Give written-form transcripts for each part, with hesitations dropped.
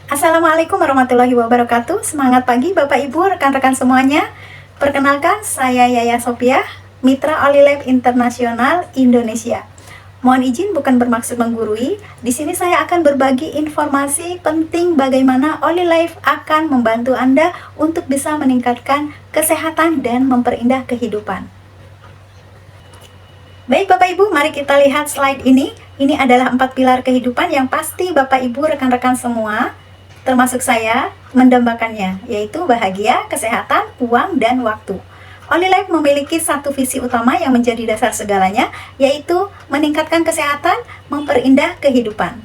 Assalamualaikum warahmatullahi wabarakatuh. Semangat pagi Bapak Ibu, rekan-rekan semuanya. Perkenalkan, saya Yaya Sophia, Mitra Olilab Internasional Indonesia. Mohon izin bukan bermaksud menggurui. Di sini saya akan berbagi informasi penting bagaimana Olilab akan membantu Anda untuk bisa meningkatkan kesehatan dan memperindah kehidupan. Baik Bapak Ibu, mari kita lihat slide ini. Ini adalah 4 pilar kehidupan yang pasti Bapak Ibu, rekan-rekan semua, termasuk saya, mendambakannya, yaitu bahagia, kesehatan, uang, dan waktu. Olilab memiliki satu visi utama yang menjadi dasar segalanya, yaitu meningkatkan kesehatan, memperindah kehidupan.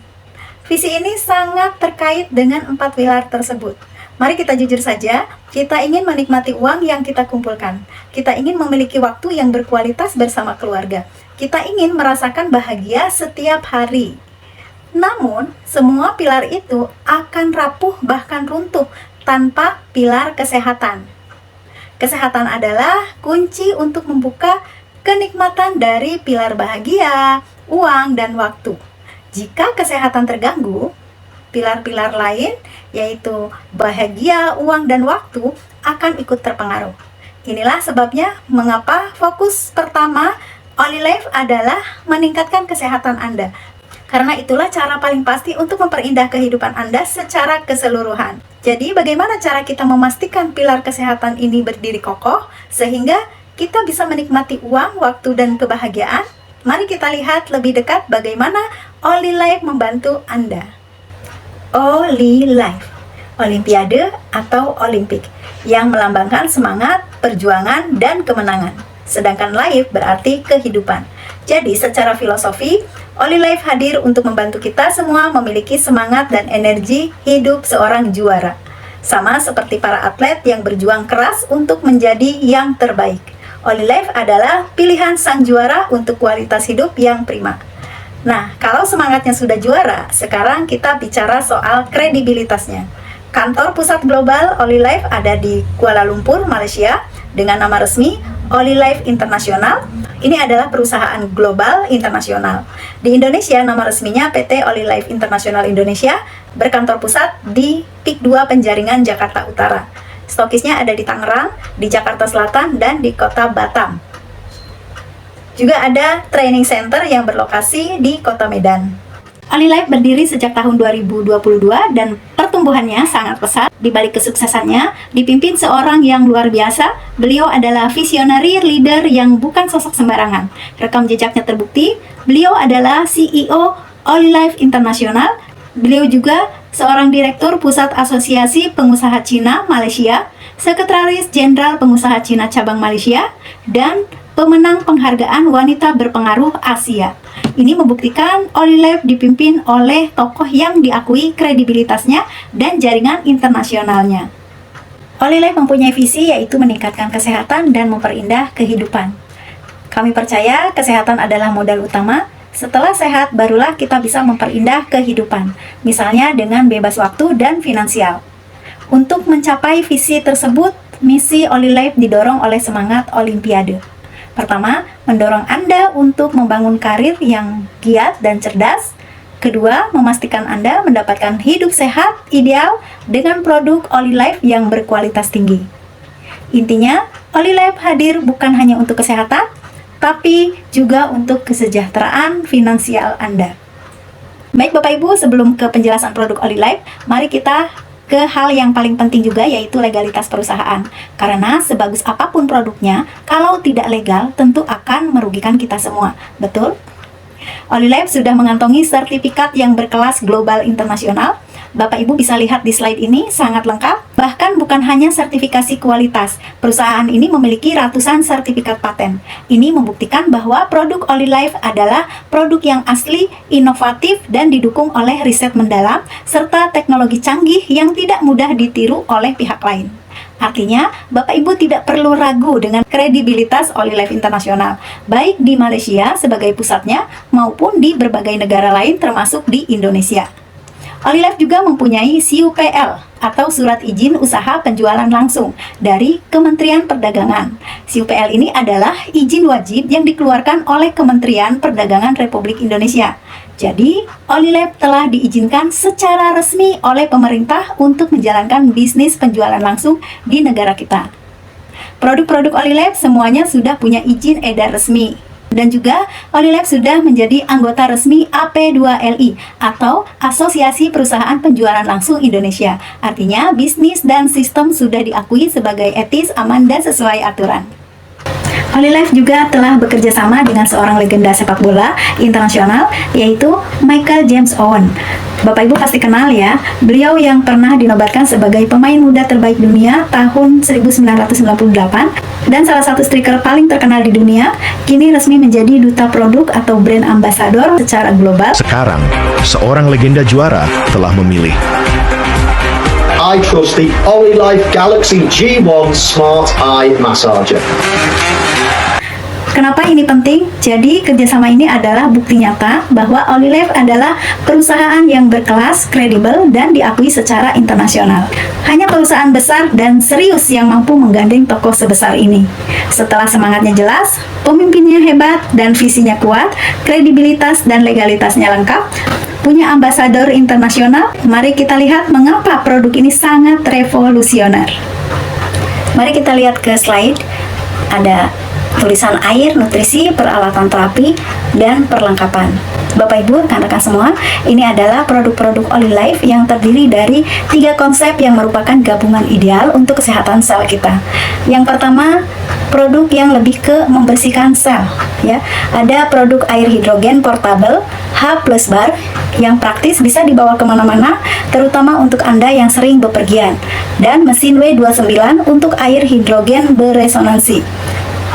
Visi ini sangat terkait dengan 4 pilar tersebut. Mari kita jujur saja, kita ingin menikmati uang yang kita kumpulkan. Kita ingin memiliki waktu yang berkualitas bersama keluarga. Kita ingin merasakan bahagia setiap hari. Namun, semua pilar itu akan rapuh bahkan runtuh tanpa pilar kesehatan. Kesehatan adalah kunci untuk membuka kenikmatan dari pilar bahagia, uang, dan waktu. Jika kesehatan terganggu, pilar-pilar lain yaitu bahagia, uang, dan waktu akan ikut terpengaruh. Inilah sebabnya mengapa fokus pertama Olilab adalah meningkatkan kesehatan Anda. Karena itulah cara paling pasti untuk memperindah kehidupan Anda secara keseluruhan. Jadi bagaimana cara kita memastikan pilar kesehatan ini berdiri kokoh sehingga kita bisa menikmati uang, waktu, dan kebahagiaan? Mari kita lihat lebih dekat bagaimana Olilab membantu Anda. Olilab, Olimpiade atau Olimpik, yang melambangkan semangat, perjuangan, dan kemenangan. Sedangkan life berarti kehidupan. Jadi secara filosofi, Olilab hadir untuk membantu kita semua memiliki semangat dan energi hidup seorang juara. Sama seperti para atlet yang berjuang keras untuk menjadi yang terbaik. Olilab adalah pilihan sang juara untuk kualitas hidup yang prima. Nah, kalau semangatnya sudah juara, sekarang kita bicara soal kredibilitasnya. Kantor pusat global Olilab ada di Kuala Lumpur, Malaysia, dengan nama resmi Olilab Internasional. Ini adalah perusahaan global internasional. Di Indonesia, nama resminya PT Olilab Internasional Indonesia, berkantor pusat di PIK 2 Penjaringan, Jakarta Utara. Stokisnya ada di Tangerang, di Jakarta Selatan, dan di Kota Batam. Juga ada training center yang berlokasi di Kota Medan. Olilab berdiri sejak tahun 2022 dan pertumbuhannya sangat pesat. Di balik kesuksesannya, dipimpin seorang yang luar biasa. Beliau adalah visionary leader yang bukan sosok sembarangan. Rekam jejaknya terbukti. Beliau adalah CEO Olilab Internasional. Beliau juga seorang direktur Pusat Asosiasi Pengusaha Cina Malaysia, Sekretaris Jenderal Pengusaha Cina Cabang Malaysia, dan pemenang penghargaan wanita berpengaruh Asia. Ini membuktikan Olilab dipimpin oleh tokoh yang diakui kredibilitasnya dan jaringan internasionalnya. Olilab mempunyai visi yaitu meningkatkan kesehatan dan memperindah kehidupan. Kami percaya kesehatan adalah modal utama. Setelah sehat, barulah kita bisa memperindah kehidupan, misalnya dengan bebas waktu dan finansial. Untuk mencapai visi tersebut, misi Olilab didorong oleh semangat Olimpiade. Pertama, mendorong Anda untuk membangun karir yang giat dan cerdas. Kedua, memastikan Anda mendapatkan hidup sehat, ideal, dengan produk Olilab yang berkualitas tinggi. Intinya, Olilab hadir bukan hanya untuk kesehatan, tapi juga untuk kesejahteraan finansial Anda. Baik Bapak Ibu, sebelum ke penjelasan produk Olilab, mari kita ke hal yang paling penting juga, yaitu legalitas perusahaan. Karena sebagus apapun produknya, kalau tidak legal tentu akan merugikan kita semua. Betul? Olilab sudah mengantongi sertifikat yang berkelas global internasional. Bapak Ibu bisa lihat di slide ini, sangat lengkap. Bahkan bukan hanya sertifikasi kualitas, perusahaan ini memiliki ratusan sertifikat paten. Ini membuktikan bahwa produk Olilab adalah produk yang asli, inovatif, dan didukung oleh riset mendalam, serta teknologi canggih yang tidak mudah ditiru oleh pihak lain. Artinya, Bapak Ibu tidak perlu ragu dengan kredibilitas Olilab Internasional, baik di Malaysia sebagai pusatnya, maupun di berbagai negara lain termasuk di Indonesia. Olive juga mempunyai SIUPL atau Surat Izin Usaha Penjualan Langsung dari Kementerian Perdagangan. SIUPL ini adalah izin wajib yang dikeluarkan oleh Kementerian Perdagangan Republik Indonesia. Jadi, Olive telah diizinkan secara resmi oleh pemerintah untuk menjalankan bisnis penjualan langsung di negara kita. Produk-produk Olive semuanya sudah punya izin edar resmi. Dan juga Olive sudah menjadi anggota resmi AP2LI atau Asosiasi Perusahaan Penjualan Langsung Indonesia. Artinya bisnis dan sistem sudah diakui sebagai etis, aman, dan sesuai aturan. Olive juga telah bekerja sama dengan seorang legenda sepak bola internasional, yaitu Michael James Owen. Bapak Ibu pasti kenal ya, beliau yang pernah dinobatkan sebagai pemain muda terbaik dunia tahun 1998 dan salah satu striker paling terkenal di dunia, kini resmi menjadi duta produk atau brand ambassador secara global. Sekarang, seorang legenda juara telah memilih. I trust the Olilife Galaxy G1 Smart Eye Massager. Kenapa ini penting? Jadi kerjasama ini adalah bukti nyata bahwa Olive adalah perusahaan yang berkelas, kredibel, dan diakui secara internasional. Hanya perusahaan besar dan serius yang mampu menggandeng tokoh sebesar ini. Setelah semangatnya jelas, pemimpinnya hebat, dan visinya kuat, kredibilitas dan legalitasnya lengkap, punya ambasador internasional, mari kita lihat mengapa produk ini sangat revolusioner. Mari kita lihat ke slide. Ada tulisan air, nutrisi, peralatan terapi, dan perlengkapan. Bapak Ibu, rekan-rekan semua, ini adalah produk-produk Olive yang terdiri dari 3 konsep yang merupakan gabungan ideal untuk kesehatan sel kita. Yang pertama, produk yang lebih ke membersihkan sel, ya. Ada produk air hidrogen portable H+ bar yang praktis bisa dibawa kemana-mana, terutama untuk Anda yang sering bepergian, dan mesin W29 untuk air hidrogen beresonansi.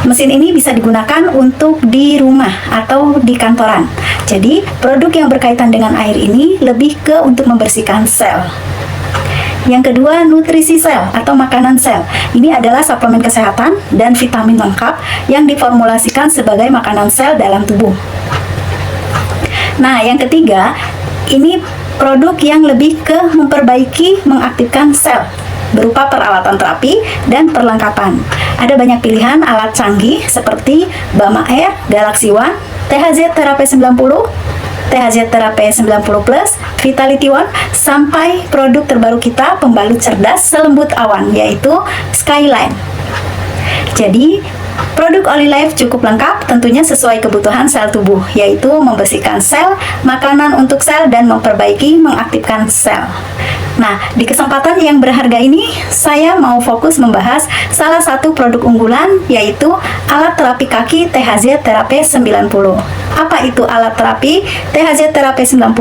Mesin ini bisa digunakan untuk di rumah atau di kantoran. Jadi, produk yang berkaitan dengan air ini lebih ke untuk membersihkan sel. Yang kedua, nutrisi sel atau makanan sel. Ini adalah suplemen kesehatan dan vitamin lengkap yang diformulasikan sebagai makanan sel dalam tubuh. Nah, yang ketiga, ini produk yang lebih ke memperbaiki, mengaktifkan sel berupa peralatan terapi dan perlengkapan. Ada banyak pilihan alat canggih seperti Bama Air, Galaxy One, THZ Therapy 90, THZ Therapy 90 Plus, Vitality One, sampai produk terbaru kita, pembalut cerdas selembut awan, yaitu Skyline. Jadi, produk Olive cukup lengkap, tentunya sesuai kebutuhan sel tubuh, yaitu membersihkan sel, makanan untuk sel, dan memperbaiki, mengaktifkan sel. Nah, di kesempatan yang berharga ini, saya mau fokus membahas salah satu produk unggulan, yaitu alat terapi kaki THZ Therapy 90. Apa itu alat terapi THZ Therapy 90?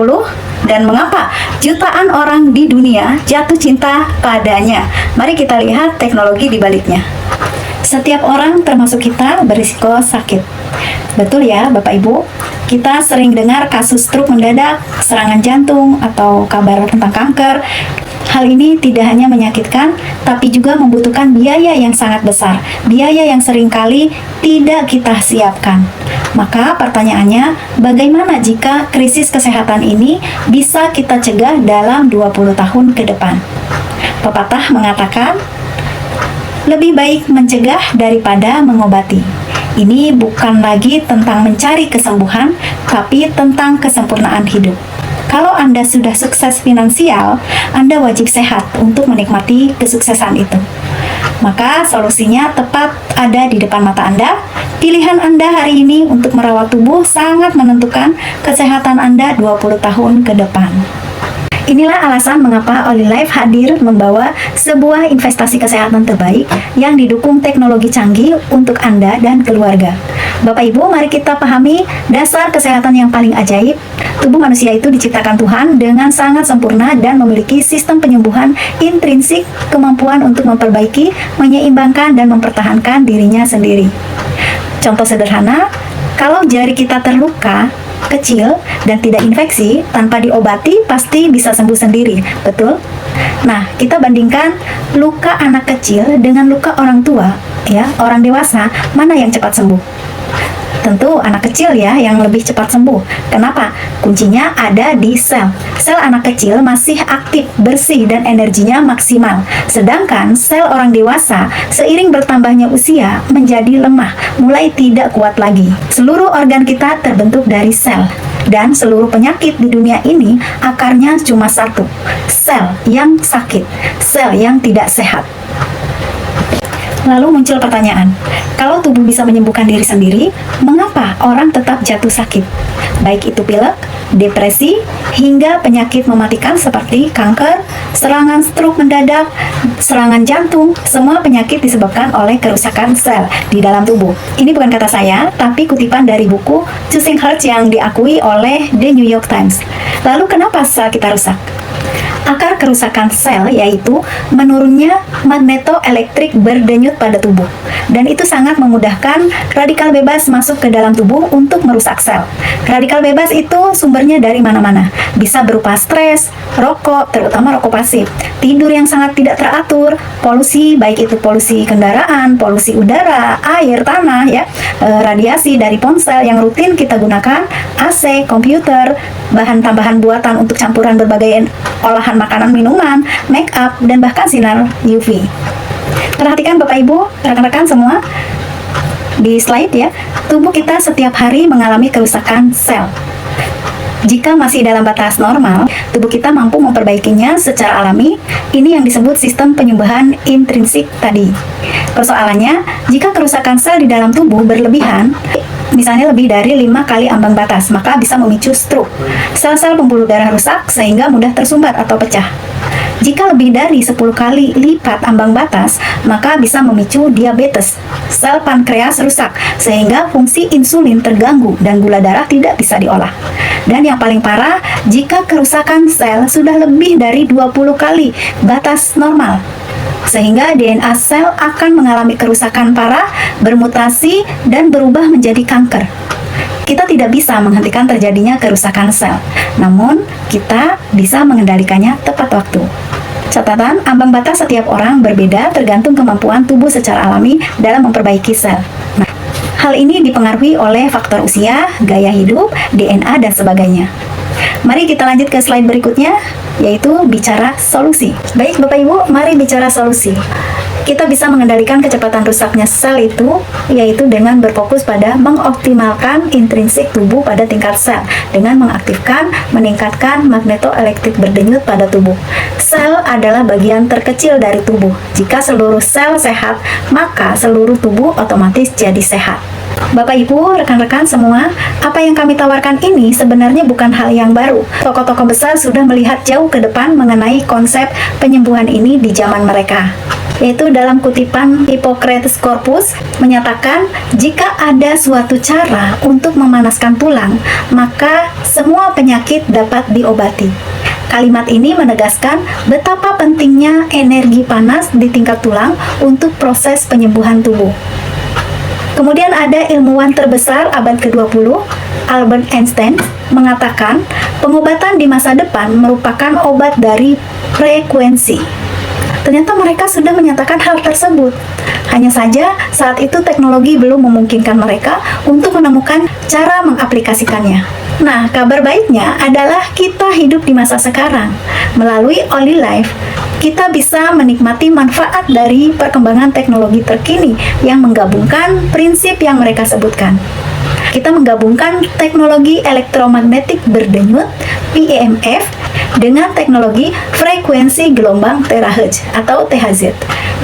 Dan mengapa jutaan orang di dunia jatuh cinta padanya? Mari kita lihat teknologi di baliknya. Setiap orang termasuk kita berisiko sakit. Betul ya Bapak Ibu? Kita sering dengar kasus stroke mendadak, serangan jantung, atau kabar tentang kanker. Hal ini tidak hanya menyakitkan, tapi juga membutuhkan biaya yang sangat besar. Biaya yang seringkali tidak kita siapkan. Maka pertanyaannya, bagaimana jika krisis kesehatan ini bisa kita cegah dalam 20 tahun ke depan? Pepatah mengatakan, lebih baik mencegah daripada mengobati. Ini bukan lagi tentang mencari kesembuhan, tapi tentang kesempurnaan hidup. Kalau Anda sudah sukses finansial, Anda wajib sehat untuk menikmati kesuksesan itu. Maka solusinya tepat ada di depan mata Anda. Pilihan Anda hari ini untuk merawat tubuh sangat menentukan kesehatan Anda 20 tahun ke depan. Inilah alasan mengapa Olive hadir membawa sebuah investasi kesehatan terbaik yang didukung teknologi canggih untuk Anda dan keluarga. Bapak Ibu, mari kita pahami dasar kesehatan yang paling ajaib. Tubuh manusia itu diciptakan Tuhan dengan sangat sempurna dan memiliki sistem penyembuhan intrinsik, kemampuan untuk memperbaiki, menyeimbangkan, dan mempertahankan dirinya sendiri. Contoh sederhana, kalau jari kita terluka, kecil dan tidak infeksi, tanpa diobati pasti bisa sembuh sendiri, betul? Nah, kita bandingkan luka anak kecil dengan luka orang tua, ya, orang dewasa, mana yang cepat sembuh? Tentu anak kecil ya yang lebih cepat sembuh. Kenapa? Kuncinya ada di sel. Sel anak kecil masih aktif, bersih, dan energinya maksimal. Sedangkan sel orang dewasa seiring bertambahnya usia menjadi lemah, mulai tidak kuat lagi. Seluruh organ kita terbentuk dari sel. Dan seluruh penyakit di dunia ini akarnya cuma satu, sel yang sakit, sel yang tidak sehat. Lalu muncul pertanyaan, kalau tubuh bisa menyembuhkan diri sendiri, mengapa orang tetap jatuh sakit? Baik itu pilek, depresi, hingga penyakit mematikan seperti kanker, serangan stroke mendadak, serangan jantung, semua penyakit disebabkan oleh kerusakan sel di dalam tubuh. Ini bukan kata saya, tapi kutipan dari buku Choosing Health yang diakui oleh The New York Times. Lalu kenapa sel kita rusak? Akar kerusakan sel yaitu menurunnya magnetoelektrik berdenyut pada tubuh, dan itu sangat memudahkan radikal bebas masuk ke dalam tubuh untuk merusak sel. Radikal bebas itu sumbernya dari mana-mana, bisa berupa stres, rokok, terutama rokok pasif, tidur yang sangat tidak teratur, polusi, baik itu polusi kendaraan, polusi udara, air, tanah, ya, radiasi dari ponsel yang rutin kita gunakan, AC, komputer, bahan tambahan buatan untuk campuran berbagai olahan makanan, minuman, make up, dan bahkan sinar UV. Perhatikan Bapak Ibu, rekan-rekan semua, di slide ya, tubuh kita setiap hari mengalami kerusakan sel. Jika masih dalam batas normal, tubuh kita mampu memperbaikinya secara alami. Ini yang disebut sistem penyembuhan intrinsik tadi. Persoalannya, jika kerusakan sel di dalam tubuh berlebihan, misalnya lebih dari 5 kali ambang batas, maka bisa memicu stroke. Sel-sel pembuluh darah rusak sehingga mudah tersumbat atau pecah. Jika lebih dari 10 kali lipat ambang batas, maka bisa memicu diabetes. Sel pankreas rusak sehingga fungsi insulin terganggu dan gula darah tidak bisa diolah. Dan yang paling parah, jika kerusakan sel sudah lebih dari 20 kali batas normal, sehingga DNA sel akan mengalami kerusakan parah, bermutasi, dan berubah menjadi kanker. Kita tidak bisa menghentikan terjadinya kerusakan sel, namun kita bisa mengendalikannya tepat waktu. Catatan, ambang batas setiap orang berbeda tergantung kemampuan tubuh secara alami dalam memperbaiki sel. Nah, hal ini dipengaruhi oleh faktor usia, gaya hidup, DNA, dan sebagainya. Mari kita lanjut ke slide berikutnya, yaitu bicara solusi. Baik Bapak Ibu, mari bicara solusi. Kita bisa mengendalikan kecepatan rusaknya sel itu, yaitu dengan berfokus pada mengoptimalkan intrinsik tubuh pada tingkat sel, dengan mengaktifkan, meningkatkan magnetoelektrik berdenyut pada tubuh. Sel adalah bagian terkecil dari tubuh. Jika seluruh sel sehat, maka seluruh tubuh otomatis jadi sehat. Bapak Ibu, rekan-rekan semua, apa yang kami tawarkan ini sebenarnya bukan hal yang baru. Tokoh-tokoh besar sudah melihat jauh ke depan mengenai konsep penyembuhan ini di zaman mereka. Yaitu dalam kutipan Hippocrates Corpus menyatakan, jika ada suatu cara untuk memanaskan tulang, maka semua penyakit dapat diobati. Kalimat ini menegaskan betapa pentingnya energi panas di tingkat tulang untuk proses penyembuhan tubuh. Kemudian ada ilmuwan terbesar abad ke-20, Albert Einstein, mengatakan pengobatan di masa depan merupakan obat dari frekuensi. Ternyata mereka sudah menyatakan hal tersebut. Hanya saja saat itu teknologi belum memungkinkan mereka untuk menemukan cara mengaplikasikannya. Nah, kabar baiknya adalah kita hidup di masa sekarang. Melalui Oli Life, kita bisa menikmati manfaat dari perkembangan teknologi terkini yang menggabungkan prinsip yang mereka sebutkan. Kita menggabungkan teknologi elektromagnetik berdenyut (PEMF) dengan teknologi frekuensi gelombang terahertz atau THZ.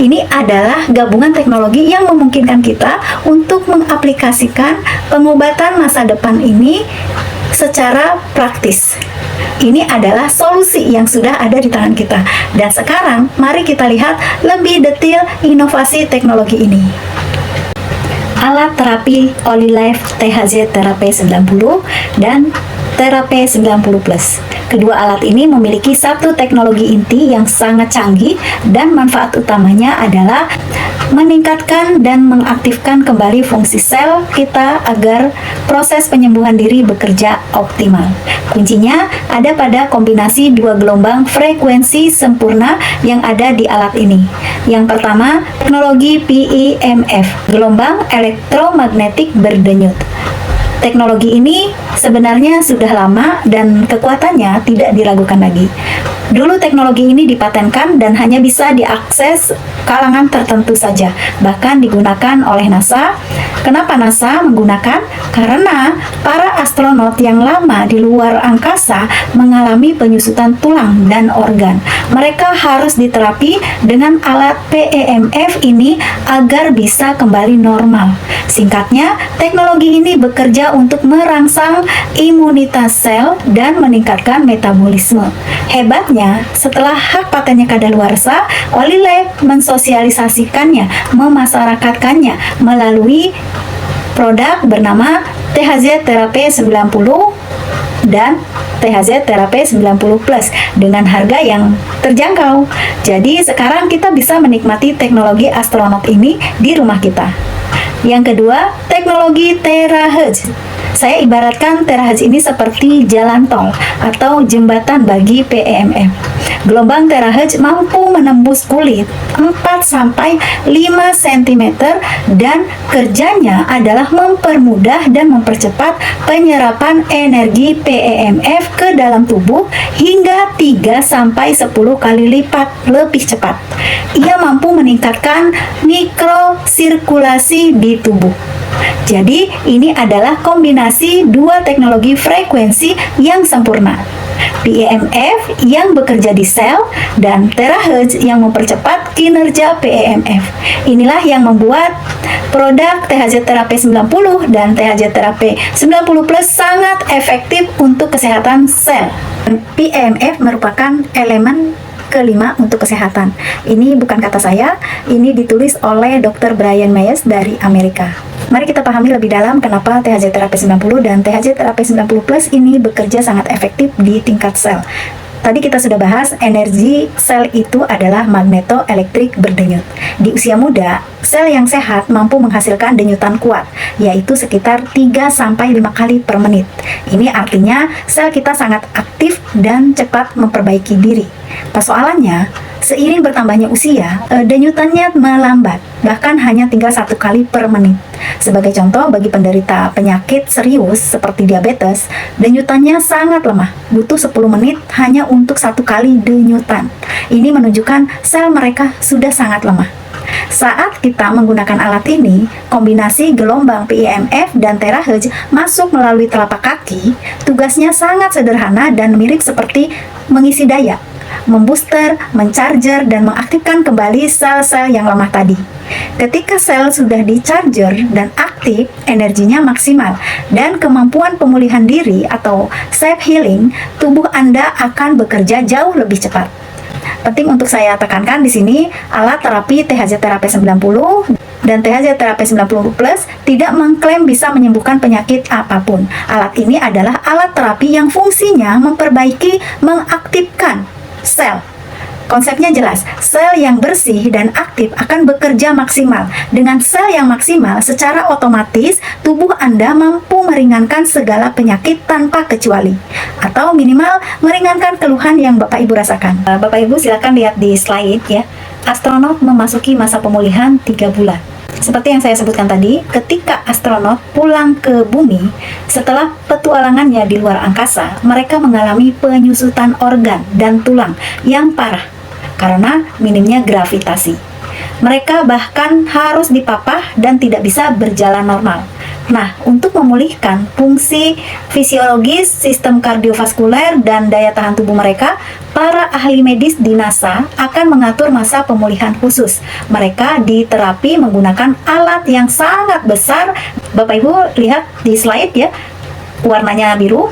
Ini adalah gabungan teknologi yang memungkinkan kita untuk mengaplikasikan pengobatan masa depan ini secara praktis. Ini adalah solusi yang sudah ada di tangan kita. Dan sekarang mari kita lihat lebih detail inovasi teknologi ini. Alat terapi Oli Life THZ Terapi 90 dan Terapi 90 Plus. Kedua alat ini memiliki satu teknologi inti yang sangat canggih dan manfaat utamanya adalah meningkatkan dan mengaktifkan kembali fungsi sel kita agar proses penyembuhan diri bekerja optimal. Kuncinya ada pada kombinasi dua gelombang frekuensi sempurna yang ada di alat ini. Yang pertama, teknologi PEMF, gelombang elektromagnetik berdenyut. Teknologi ini sebenarnya sudah lama dan kekuatannya tidak diragukan lagi. Dulu teknologi ini dipatenkan dan hanya bisa diakses kalangan tertentu saja, bahkan digunakan oleh NASA. Kenapa NASA menggunakan? Karena para astronot yang lama di luar angkasa mengalami penyusutan tulang dan organ. Mereka harus diterapi dengan alat PEMF ini agar bisa kembali normal. Singkatnya, teknologi ini bekerja untuk merangsang imunitas sel dan meningkatkan metabolisme. Hebatnya, setelah hak patennya kadaluarsa, Olilef mensosialisasikannya, memasyarakatkannya melalui produk bernama THZ Therapy 90 dan THZ Therapy 90 Plus dengan harga yang terjangkau. Jadi sekarang kita bisa menikmati teknologi astronot ini di rumah kita. Yang kedua, teknologi terahertz. Saya ibaratkan terahertz ini seperti jalan tol atau jembatan bagi PEMF. Gelombang terahertz mampu menembus kulit 4-5 cm dan kerjanya adalah mempermudah dan mempercepat penyerapan energi PEMF ke dalam tubuh hingga 3-10 kali lipat lebih cepat. Ia mampu meningkatkan mikrosirkulasi di tubuh. Jadi, ini adalah kombinasi dua teknologi frekuensi yang sempurna. PEMF yang bekerja di sel dan terahertz yang mempercepat kinerja PEMF. Inilah yang membuat produk THZ Therapy 90 dan THZ Therapy 90 Plus sangat efektif untuk kesehatan sel. PEMF merupakan elemen kelima untuk kesehatan. Ini bukan kata saya, ini ditulis oleh Dr. Brian Myers dari Amerika. Mari kita pahami lebih dalam kenapa THZ Therapy 90 dan THZ Therapy 90 Plus ini bekerja sangat efektif di tingkat sel. Tadi kita sudah bahas energi sel itu adalah magnetoelektrik berdenyut. Di usia muda, sel yang sehat mampu menghasilkan denyutan kuat, yaitu sekitar 3-5 kali per menit. Ini artinya sel kita sangat aktif dan cepat memperbaiki diri. Persoalannya, seiring bertambahnya usia, denyutannya melambat, bahkan hanya tinggal 1 kali per menit. Sebagai contoh, bagi penderita penyakit serius seperti diabetes, denyutannya sangat lemah, butuh 10 menit hanya untuk 1 kali denyutan. Ini menunjukkan sel mereka sudah sangat lemah. Saat kita menggunakan alat ini, kombinasi gelombang PEMF dan terahertz masuk melalui telapak kaki, tugasnya sangat sederhana dan mirip seperti mengisi daya, membooster, mencharger, dan mengaktifkan kembali sel-sel yang lemah tadi. Ketika sel sudah di-charger dan aktif, energinya maksimal, dan kemampuan pemulihan diri atau self-healing, tubuh Anda akan bekerja jauh lebih cepat. Penting untuk saya tekankan di sini, alat terapi THZ Therapy 90 dan THZ Therapy 90 Plus tidak mengklaim bisa menyembuhkan penyakit apapun. Alat ini adalah alat terapi yang fungsinya memperbaiki, mengaktifkan sel. Konsepnya jelas, sel yang bersih dan aktif akan bekerja maksimal. Dengan sel yang maksimal, secara otomatis tubuh Anda mampu meringankan segala penyakit tanpa kecuali, atau minimal meringankan keluhan yang Bapak Ibu rasakan. Bapak Ibu silakan lihat di slide ya. Astronot memasuki masa pemulihan 3 bulan. Seperti yang saya sebutkan tadi, ketika astronot pulang ke bumi, setelah petualangannya di luar angkasa, mereka mengalami penyusutan organ dan tulang yang parah karena minimnya gravitasi. Mereka bahkan harus dipapah dan tidak bisa berjalan normal. Nah, untuk memulihkan fungsi fisiologis, sistem kardiovaskuler, dan daya tahan tubuh mereka, para ahli medis di NASA akan mengatur masa pemulihan khusus. Mereka diterapi menggunakan alat yang sangat besar. Bapak Ibu lihat di slide ya, warnanya biru.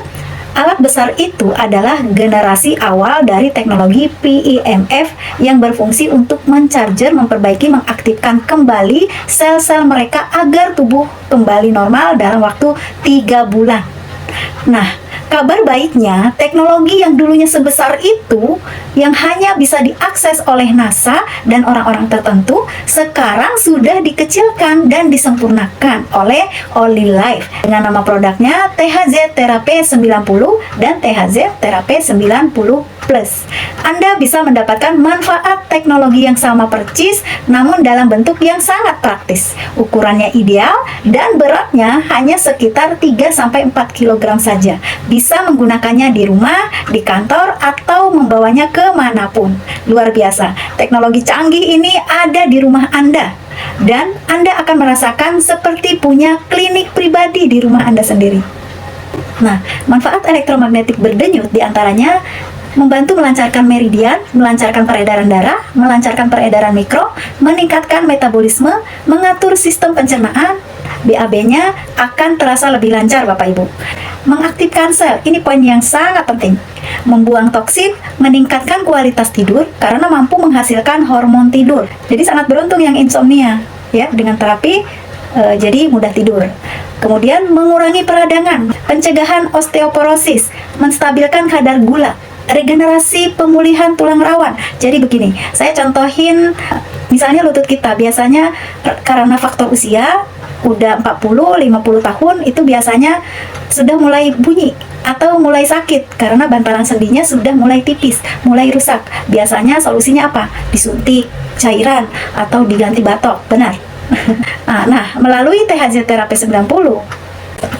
Alat besar itu adalah generasi awal dari teknologi PEMF yang berfungsi untuk mencharger, memperbaiki, mengaktifkan kembali sel-sel mereka agar tubuh kembali normal dalam waktu 3 bulan. Nah, Kabar baiknya, teknologi yang dulunya sebesar itu, yang hanya bisa diakses oleh NASA dan orang-orang tertentu, sekarang sudah dikecilkan dan disempurnakan oleh Oli Life dengan nama produknya THZ Therapy 90 dan THZ Therapy 90 Plus. Anda bisa mendapatkan manfaat teknologi yang sama persis, namun dalam bentuk yang sangat praktis. Ukurannya ideal dan beratnya hanya sekitar 3-4 kg saja. Bisa menggunakannya di rumah, di kantor, atau membawanya kemanapun. Luar biasa, teknologi canggih ini ada di rumah Anda. Dan Anda akan merasakan seperti punya klinik pribadi di rumah Anda sendiri. Nah, manfaat elektromagnetik berdenyut diantaranya membantu melancarkan meridian, melancarkan peredaran darah, melancarkan peredaran mikro, meningkatkan metabolisme, mengatur sistem pencernaan. BAB-nya akan terasa lebih lancar, Bapak Ibu. Mengaktifkan sel, ini poin yang sangat penting. Membuang toksin, meningkatkan kualitas tidur karena mampu menghasilkan hormon tidur. Jadi sangat beruntung yang insomnia, ya, dengan terapi jadi mudah tidur. Kemudian mengurangi peradangan, pencegahan osteoporosis, menstabilkan kadar gula, regenerasi pemulihan tulang rawan. Jadi begini, saya contohin misalnya lutut kita biasanya karena faktor usia udah 40-50 tahun itu biasanya sudah mulai bunyi atau mulai sakit karena bantalan sendinya sudah mulai tipis, mulai rusak. Biasanya solusinya apa? Disuntik cairan atau diganti batok, benar. Nah, melalui THZ Therapy 90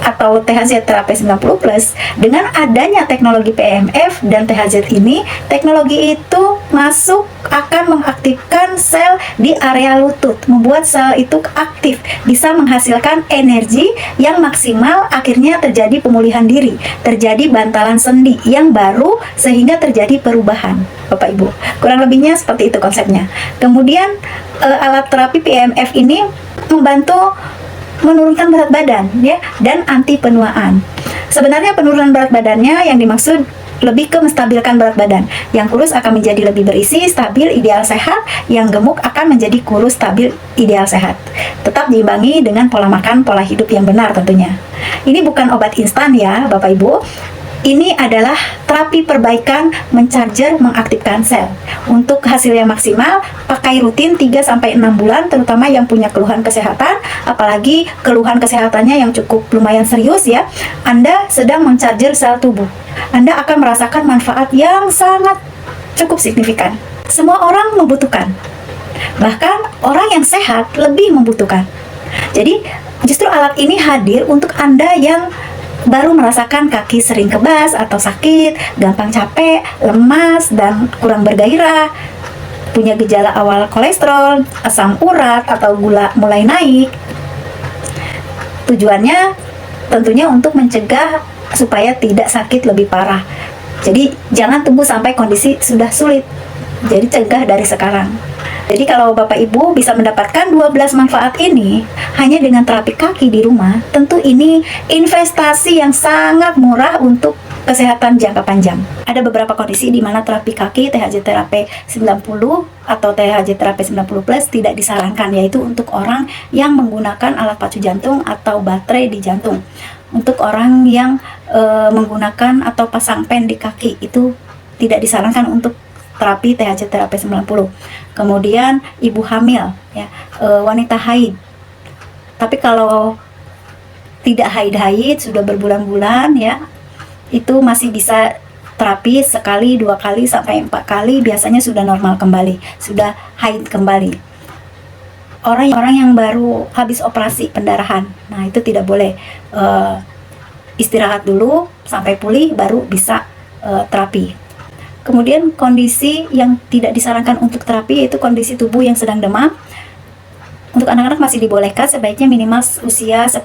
atau THZ Therapy 90 Plus, dengan adanya teknologi PMF dan THZ ini, teknologi itu masuk akan mengaktifkan sel di area lutut, membuat sel itu aktif, bisa menghasilkan energi yang maksimal, akhirnya terjadi pemulihan diri, terjadi bantalan sendi yang baru sehingga terjadi perubahan. Bapak Ibu, kurang lebihnya seperti itu konsepnya. Kemudian alat terapi PMF ini membantu menurunkan berat badan, ya, dan anti penuaan. Sebenarnya penurunan berat badannya yang dimaksud lebih ke menstabilkan berat badan. Yang kurus akan menjadi lebih berisi, stabil, ideal sehat. Yang gemuk akan menjadi kurus, stabil, ideal sehat. Tetap diimbangi dengan pola makan, pola hidup yang benar tentunya. Ini bukan obat instan ya, Bapak Ibu. Ini adalah terapi perbaikan, mencarger, mengaktifkan sel. Untuk hasil yang maksimal, pakai rutin 3-6 bulan, terutama yang punya keluhan kesehatan, apalagi keluhan kesehatannya yang cukup lumayan serius ya. Anda sedang mencarger sel tubuh. Anda akan merasakan manfaat yang sangat cukup signifikan. Semua orang membutuhkan. Bahkan orang yang sehat lebih membutuhkan. Jadi, justru alat ini hadir untuk Anda yang baru merasakan kaki sering kebas atau sakit, gampang capek, lemas, dan kurang bergairah, punya gejala awal kolesterol, asam urat, atau gula mulai naik. Tujuannya tentunya untuk mencegah supaya tidak sakit lebih parah. Jadi jangan tunggu sampai kondisi sudah sulit. Jadi cegah dari sekarang. Jadi kalau Bapak Ibu bisa mendapatkan 12 manfaat ini hanya dengan terapi kaki di rumah, tentu ini investasi yang sangat murah untuk kesehatan jangka panjang. Ada beberapa kondisi di mana terapi kaki THZ Therapy 90 atau THZ Therapy 90 Plus tidak disarankan, yaitu untuk orang yang menggunakan alat pacu jantung atau baterai di jantung. Untuk orang yang menggunakan atau pasang pen di kaki itu tidak disarankan untuk terapi THZ Therapy 90. Kemudian ibu hamil, ya, wanita haid. Tapi kalau tidak haid sudah berbulan-bulan, ya, itu masih bisa terapi sekali, 2 kali, sampai 4 kali, biasanya sudah normal kembali, sudah haid kembali. Orang yang baru habis operasi pendarahan, nah itu tidak boleh, istirahat dulu sampai pulih baru bisa terapi. Kemudian kondisi yang tidak disarankan untuk terapi yaitu kondisi tubuh yang sedang demam. Untuk anak-anak masih dibolehkan, sebaiknya minimal usia 10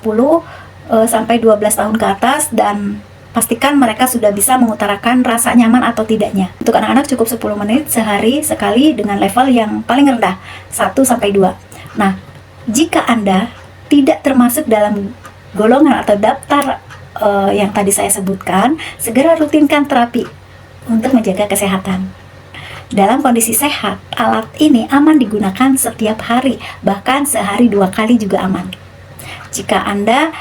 sampai 12 tahun ke atas, dan pastikan mereka sudah bisa mengutarakan rasa nyaman atau tidaknya. Untuk anak-anak cukup 10 menit sehari sekali dengan level yang paling rendah, 1 sampai 2. Nah, jika Anda tidak termasuk dalam golongan atau daftar yang tadi saya sebutkan, segera rutinkan terapi untuk menjaga kesehatan. Dalam kondisi sehat, alat ini aman digunakan setiap hari, bahkan sehari 2 kali juga aman. Jika Anda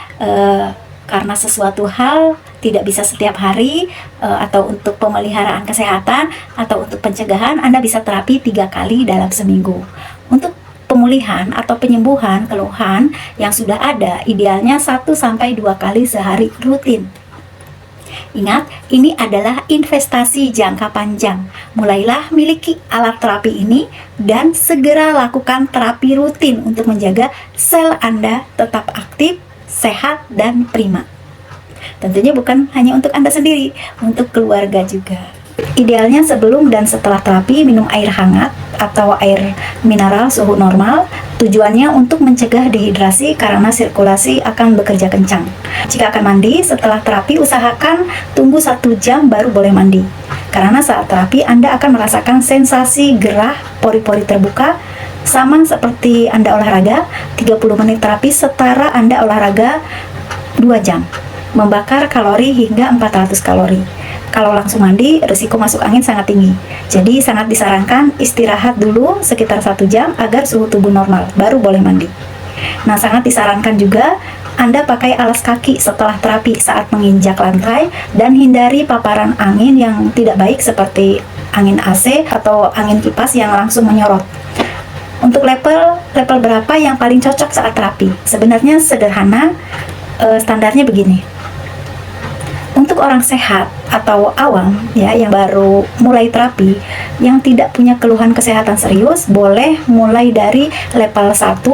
karena sesuatu hal tidak bisa setiap hari, atau untuk pemeliharaan kesehatan atau untuk pencegahan, Anda bisa terapi 3 kali dalam seminggu. Untuk pemulihan atau penyembuhan keluhan yang sudah ada, idealnya 1-2 kali sehari rutin. Ingat, ini adalah investasi jangka panjang. Mulailah miliki alat terapi ini dan segera lakukan terapi rutin untuk menjaga sel Anda tetap aktif, sehat, dan prima. Tentunya bukan hanya untuk Anda sendiri, untuk keluarga juga. Idealnya sebelum dan setelah terapi minum air hangat atau air mineral suhu normal. Tujuannya untuk mencegah dehidrasi karena sirkulasi akan bekerja kencang. Jika akan mandi setelah terapi, usahakan tunggu 1 jam baru boleh mandi. Karena saat terapi Anda akan merasakan sensasi gerah, pori-pori terbuka, sama seperti Anda olahraga. 30 menit terapi setara Anda olahraga 2 jam. Membakar kalori hingga 400 kalori. Kalau langsung mandi, risiko masuk angin sangat tinggi. Jadi sangat disarankan istirahat dulu sekitar 1 jam agar suhu tubuh normal, baru boleh mandi. Nah, sangat disarankan juga Anda pakai alas kaki setelah terapi saat menginjak lantai dan hindari paparan angin yang tidak baik seperti angin AC atau angin kipas yang langsung menyorot. Untuk level berapa yang paling cocok saat terapi? Sebenarnya sederhana, standarnya begini. Untuk orang sehat atau awam ya yang baru mulai terapi, yang tidak punya keluhan kesehatan serius, boleh mulai dari level 1,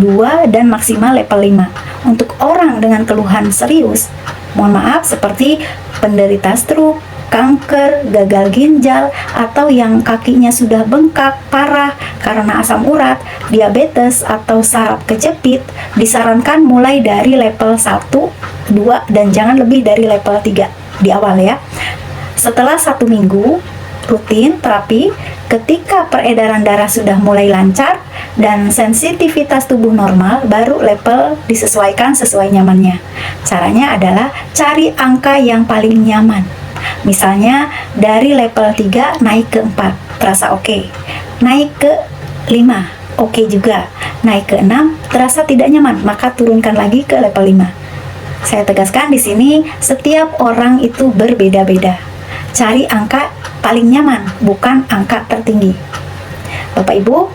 2, dan maksimal level 5. Untuk orang dengan keluhan serius, mohon maaf, seperti penderita stroke, kanker, gagal ginjal, atau yang kakinya sudah bengkak parah karena asam urat, diabetes, atau saraf kejepit, disarankan mulai dari level 1, 2, dan jangan lebih dari level 3 di awal ya. Setelah 1 minggu rutin terapi, ketika peredaran darah sudah mulai lancar dan sensitivitas tubuh normal, baru level disesuaikan sesuai nyamannya. Caranya adalah cari angka yang paling nyaman. Misalnya dari level 3 naik ke 4, terasa oke. Naik ke 5, oke juga. Naik ke 6, terasa tidak nyaman, maka turunkan lagi ke level 5. Saya tegaskan di sini, setiap orang itu berbeda-beda. Cari angka paling nyaman, bukan angka tertinggi. Bapak Ibu,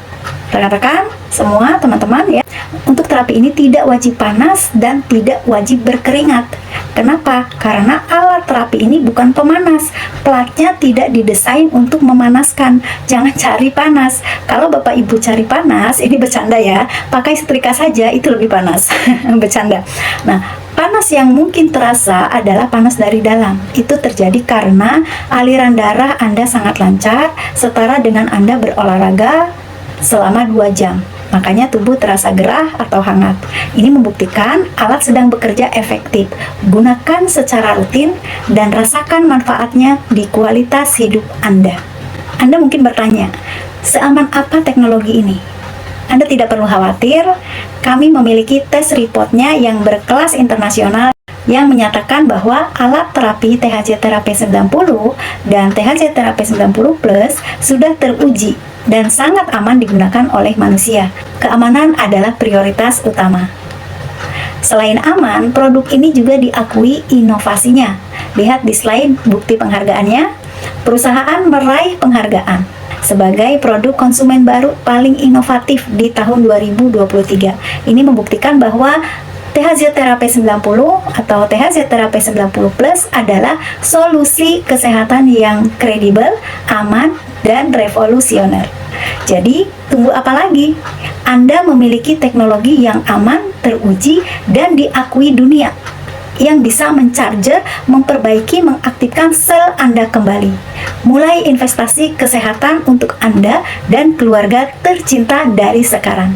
rekan-rekan, semua teman-teman ya, untuk terapi ini tidak wajib panas dan tidak wajib berkeringat. Kenapa? Karena alat terapi ini bukan pemanas. Platnya tidak didesain untuk memanaskan. Jangan cari panas. Kalau Bapak Ibu cari panas, ini bercanda ya, pakai setrika saja itu lebih panas. Bercanda. Nah, panas yang mungkin terasa adalah panas dari dalam. Itu terjadi karena aliran darah Anda sangat lancar, setara dengan Anda berolahraga selama 2 jam. Makanya tubuh terasa gerah atau hangat. Ini membuktikan alat sedang bekerja efektif. Gunakan secara rutin dan rasakan manfaatnya di kualitas hidup Anda. Anda mungkin bertanya, seaman apa teknologi ini? Anda tidak perlu khawatir, kami memiliki tes reportnya yang berkelas internasional yang menyatakan bahwa alat terapi THZ Terapi 90 dan THZ Terapi 90 Plus sudah teruji dan sangat aman digunakan oleh manusia. Keamanan adalah prioritas utama. Selain aman, produk ini juga diakui inovasinya. Lihat di slide bukti penghargaannya. Perusahaan meraih penghargaan sebagai produk konsumen baru paling inovatif di tahun 2023. Ini membuktikan bahwa THZ Terapi 90 atau THZ Terapi 90 Plus adalah solusi kesehatan yang kredibel, aman, dan revolusioner. Jadi, tunggu apa lagi? Anda memiliki teknologi yang aman, teruji, dan diakui dunia, yang bisa mencharger, memperbaiki, mengaktifkan sel Anda kembali. Mulai investasi kesehatan untuk Anda dan keluarga tercinta dari sekarang.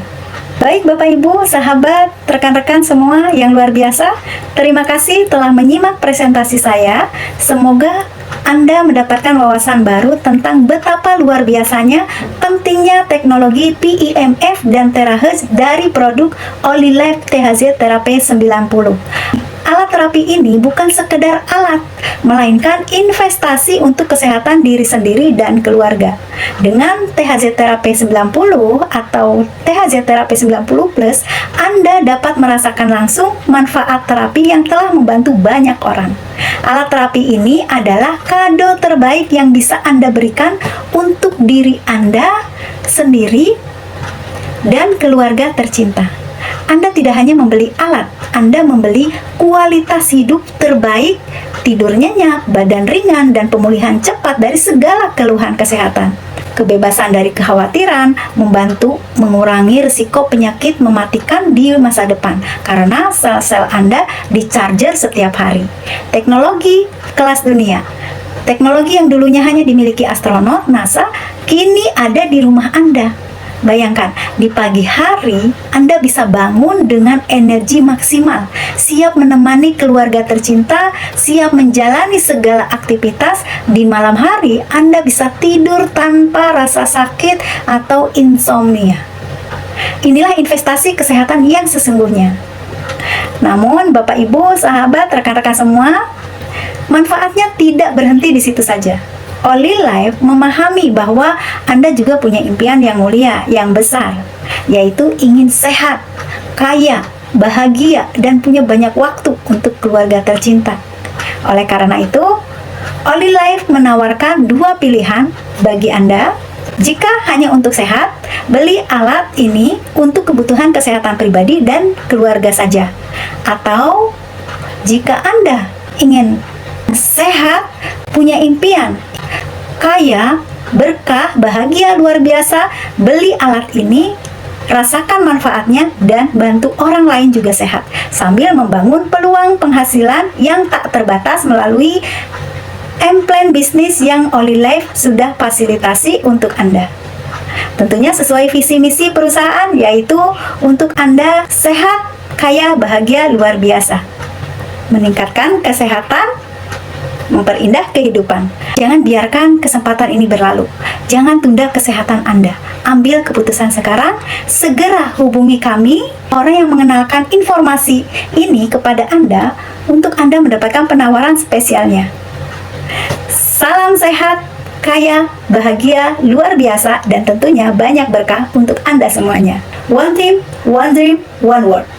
Baik Bapak Ibu, sahabat, rekan-rekan semua yang luar biasa, terima kasih telah menyimak presentasi saya. Semoga Anda mendapatkan wawasan baru tentang betapa luar biasanya pentingnya teknologi PEMF dan terahertz dari produk OliLife THZ Terapi 90. Alat terapi ini bukan sekedar alat, melainkan investasi untuk kesehatan diri sendiri dan keluarga. Dengan THZ Terapi 90 atau THZ Terapi 90+, Anda dapat merasakan langsung manfaat terapi yang telah membantu banyak orang. Alat terapi ini adalah kado terbaik yang bisa Anda berikan untuk diri Anda sendiri dan keluarga tercinta. Anda tidak hanya membeli alat, Anda membeli kualitas hidup terbaik, tidur nyenyak, badan ringan, dan pemulihan cepat dari segala keluhan kesehatan. Kebebasan dari kekhawatiran, membantu mengurangi risiko penyakit mematikan di masa depan, karena sel-sel Anda di-charger setiap hari. Teknologi kelas dunia. Teknologi yang dulunya hanya dimiliki astronot, NASA, kini ada di rumah Anda. Bayangkan, di pagi hari Anda bisa bangun dengan energi maksimal, siap menemani keluarga tercinta, siap menjalani segala aktivitas. Di malam hari Anda bisa tidur tanpa rasa sakit atau insomnia. Inilah investasi kesehatan yang sesungguhnya. Namun Bapak Ibu, sahabat, rekan-rekan semua, manfaatnya tidak berhenti di situ saja. Oli Life memahami bahwa Anda juga punya impian yang mulia, yang besar, yaitu ingin sehat, kaya, bahagia, dan punya banyak waktu untuk keluarga tercinta. Oleh karena itu, Oli Life menawarkan dua pilihan bagi Anda. Jika hanya untuk sehat, beli alat ini untuk kebutuhan kesehatan pribadi dan keluarga saja. Atau jika Anda ingin sehat, punya impian, kaya, berkah, bahagia luar biasa, beli alat ini, rasakan manfaatnya, dan bantu orang lain juga sehat, sambil membangun peluang penghasilan yang tak terbatas melalui M-Plan bisnis yang Oli Life sudah fasilitasi untuk Anda. Tentunya sesuai visi misi perusahaan, yaitu untuk Anda sehat, kaya, bahagia luar biasa, meningkatkan kesehatan, memperindah kehidupan. Jangan biarkan kesempatan ini berlalu. Jangan tunda kesehatan Anda. Ambil keputusan sekarang. Segera hubungi kami, orang yang mengenalkan informasi ini kepada Anda, untuk Anda mendapatkan penawaran spesialnya. Salam sehat, kaya, bahagia, luar biasa, dan tentunya banyak berkah untuk Anda semuanya. One team, one dream, one world.